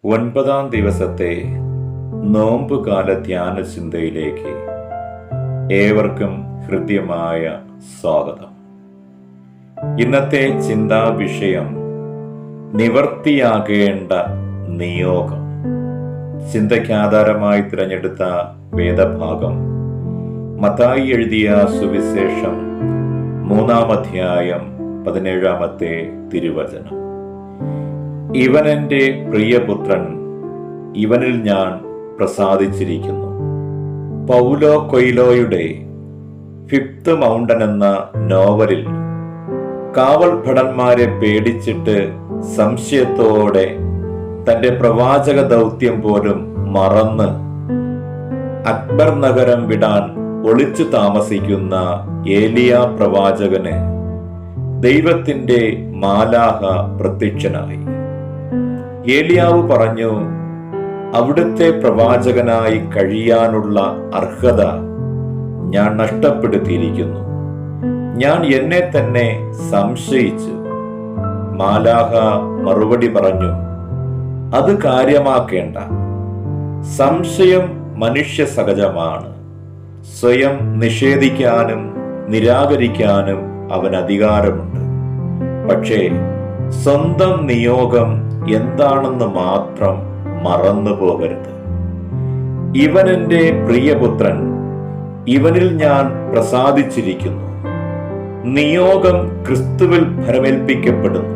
9-ാം ദിവസത്തെ നോമ്പുകാല ധ്യാന ചിന്തയിലേക്ക് ഏവർക്കും ഹൃദ്യമായ സ്വാഗതം. ഇന്നത്തെ ചിന്താ വിഷയം നിവർത്തിയാകേണ്ട നിയോഗം. ചിന്തയ്ക്കാധാരമായി തിരഞ്ഞെടുത്ത വേദഭാഗം മത്തായി എഴുതിയ സുവിശേഷം 3-ാം അധ്യായം 17-ാമത്തെ തിരുവചനം. ഇവൻ എൻ്റെ പ്രിയപുത്രൻ, ഇവനിൽ ഞാൻ പ്രസാദിച്ചിരിക്കുന്നു. പൗലോ കൊയ്ലോയുടെ ഫിഫ്ത്ത് മൗണ്ടൻ എന്ന നോവലിൽ കാവൽ ഭടന്മാരെ പേടിച്ചിട്ട് സംശയത്തോടെ തന്റെ പ്രവാചക ദൗത്യം പോലും മറന്ന് അക്ബർ നഗരം വിടാൻ ഒളിച്ചു താമസിക്കുന്ന ഏലിയ പ്രവാചകന് ദൈവത്തിന്റെ മാലാഹ പ്രത്യക്ഷനായി. ഏലിയാവ് പറഞ്ഞു, അവിടുത്തെ പ്രവാചകനായി കഴിയാനുള്ള അർഹത ഞാൻ നഷ്ടപ്പെടുത്തിയിരിക്കുന്നു. ഞാൻ എന്നെ തന്നെ സംശയിച്ചു. മാലാഹ മറുപടി പറഞ്ഞു, അത് കാര്യമാക്കേണ്ട. സംശയം മനുഷ്യ സഹജമാണ്. സ്വയം നിഷേധിക്കാനും നിരാകരിക്കാനും അവന് അധികാരമുണ്ട്. പക്ഷേ സ്വന്തം നിയോഗം എന്താണെന്ന് മാത്രം മറന്നു പോകരുത്. ഇവൻ എൻ്റെ പ്രിയപുത്രൻ, ഇവനിൽ ഞാൻ പ്രസാദിച്ചിരിക്കുന്നു. നിയോഗം ക്രിസ്തുവിൽ ഫലമേൽപ്പിക്കപ്പെടുന്നു.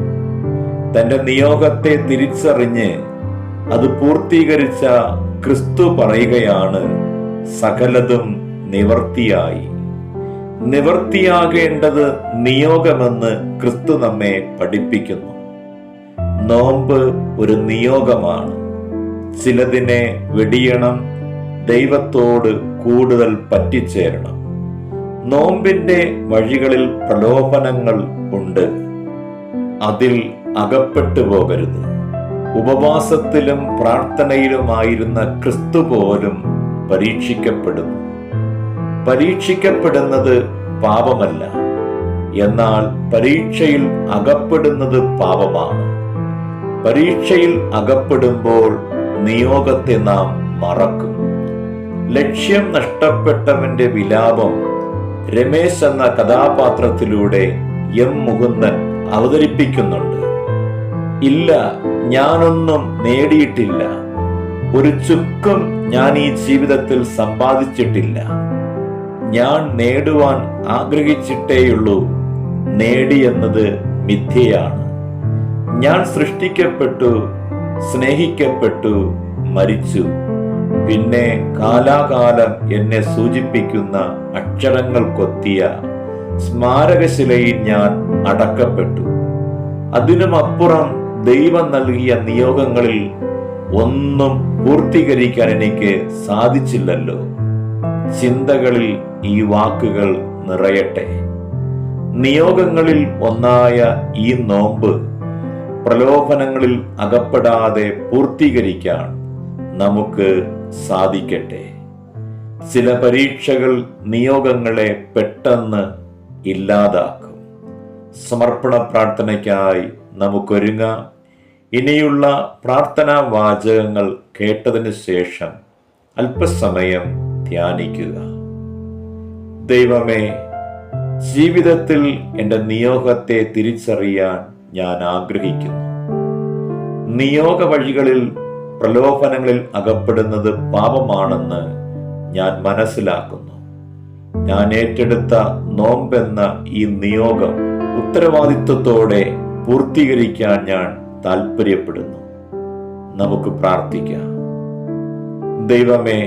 തന്റെ നിയോഗത്തെ തിരിച്ചറിഞ്ഞ് അത് പൂർത്തീകരിച്ച ക്രിസ്തു പറയുകയാണ്, സകലതും നിവർത്തിയായി. നിവർത്തിയാകേണ്ടത് നിയോഗമെന്ന് ക്രിസ്തു നമ്മെ പഠിപ്പിക്കുന്നു. നോമ്പ് ഒരു നിയോഗമാണ്. ചിലതിനെ വെടിയണം, ദൈവത്തോട് കൂടുതൽ പറ്റിച്ചേരണം. നോമ്പിന്റെ വഴികളിൽ പ്രലോഭനങ്ങൾ ഉണ്ട്. അതിൽ അകപ്പെട്ടു പോകരുത്. ഉപവാസത്തിലും പ്രാർത്ഥനയിലുമായിരുന്ന ക്രിസ്തു പോലും പരീക്ഷിക്കപ്പെടുന്നു. പരീക്ഷിക്കപ്പെടുന്നത് പാപമല്ല, എന്നാൽ പരീക്ഷയിൽ അകപ്പെടുന്നത് പാപമാണ്. പരീക്ഷയിൽ അകപ്പെടുമ്പോൾ നിയോഗത്തെ നാം മറക്കും. ലക്ഷ്യം നഷ്ടപ്പെട്ടവന്റെ വിലാപം രമേശ് എന്ന കഥാപാത്രത്തിലൂടെ എം മുകുന്ദൻ അവതരിപ്പിക്കുന്നുണ്ട്. ഇല്ല, ഞാനൊന്നും നേടിയിട്ടില്ല. ഒരു ചുക്കും ഞാൻ ഈ ജീവിതത്തിൽ സമ്പാദിച്ചിട്ടില്ല. ഞാൻ നേടുവാൻ ആഗ്രഹിച്ചിട്ടേയുള്ളൂ. നേടിയെന്നത് മിഥ്യയാണ്. ഞാൻ സൃഷ്ടിക്കപ്പെട്ടു, സ്നേഹിക്കപ്പെട്ടു, മരിച്ചു. പിന്നെ കാലാകാലം എന്നെ സൂചിപ്പിക്കുന്ന അക്ഷരങ്ങൾ കൊത്തിയ സ്മാരകശിലയിൽ ഞാൻ അടക്കപ്പെട്ടു. അതിനുമപ്പുറം ദൈവം നൽകിയ നിയോഗങ്ങളിൽ ഒന്നും പൂർത്തീകരിക്കാൻ എനിക്ക് സാധിച്ചില്ലല്ലോ. ചിന്തകളിൽ ഈ വാക്കുകൾ നിറയട്ടെ. നിയോഗങ്ങളിൽ ഒന്നായ ഈ നോമ്പ് പ്രലോഭനങ്ങളിൽ അകപ്പെടാതെ പൂർത്തീകരിക്കാൻ നമുക്ക് സാധിക്കട്ടെ. ചില പരീക്ഷകൾ നിയോഗങ്ങളെ പെട്ടെന്ന് ഇല്ലാതാക്കും. സമർപ്പണ പ്രാർത്ഥനയ്ക്കായി നമുക്കൊരുങ്ങാം. ഇനിയുള്ള പ്രാർത്ഥനാ വാചകങ്ങൾ കേട്ടതിന് ശേഷം അല്പസമയം ധ്യാനിക്കുക. ദൈവമേ, ജീവിതത്തിൽ എൻ്റെ നിയോഗത്തെ തിരിച്ചറിയാൻ ഞാൻ ആഗ്രഹിക്കുന്നു. നിയോഗ വഴികളിൽ പ്രലോഭനങ്ങളിൽ അകപ്പെടുന്നത് പാപമാണെന്ന് ഞാൻ മനസ്സിലാക്കുന്നു. ഞാൻ ഏറ്റെടുത്ത നോമ്പെന്ന ഈ നിയോഗം ഉത്തരവാദിത്വത്തോടെ പൂർത്തീകരിക്കാൻ ഞാൻ താല്പര്യപ്പെടുന്നു. നമുക്ക് പ്രാർത്ഥിക്കാം. ദൈവമേ,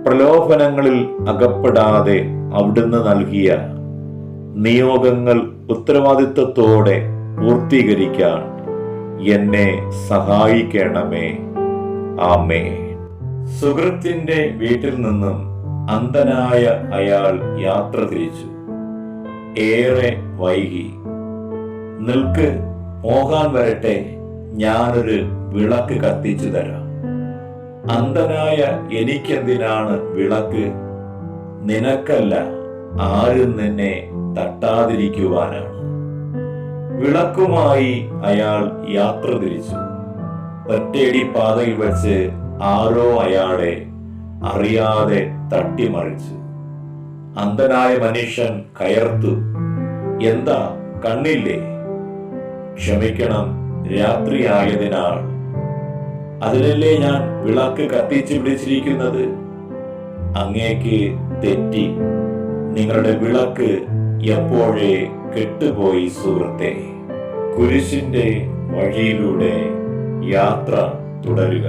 പ്രലോഭനങ്ങളിൽ അകപ്പെടാതെ അവിടുന്ന് നൽകിയ നിയോഗങ്ങൾ ഉത്തരവാദിത്വത്തോടെ പൂർത്തീകരിക്കാൻ എന്നെ സഹായിക്കണമേ. ആമേൻ. സുഹൃത്തിന്റെ വീട്ടിൽ നിന്നും അന്ധനായ അയാൾ യാത്ര തിരിച്ചു. ഏറെ വൈകി. നിൽക്ക്, പോകാൻ വരട്ടെ, ഞാനൊരു വിളക്ക് കത്തിച്ചു തരാം. അന്ധനായ എനിക്കെന്തിനാണ് വിളക്ക്? നിനക്കല്ല, ആരും നിന്നെ തട്ടാതിരിക്കുവാനാണ്. വിളക്കുമായി അയാൾ യാത്ര തിരിച്ചു. ഒറ്റയടി പാതയിൽ വെച്ച് ആരോ അയാളെ അറിയാതെ തട്ടിമറിച്ചു. അന്ധനായ മനുഷ്യൻ കയർത്തു, എന്താ കണ്ണില്ലേ? ക്ഷമിക്കണം, രാത്രിയായതിനാൽ. അതിനല്ലേ ഞാൻ വിളക്ക് കത്തിച്ചു പിടിച്ചിരിക്കുന്നത്. അങ്ങേക്ക് തെറ്റി. നിങ്ങളുടെ വിളക്ക് എപ്പോഴേ കെട്ടുപോയി സുഹൃത്തെ. കുരിശിന്റെ വഴിയിലൂടെ യാത്ര തുടരുക.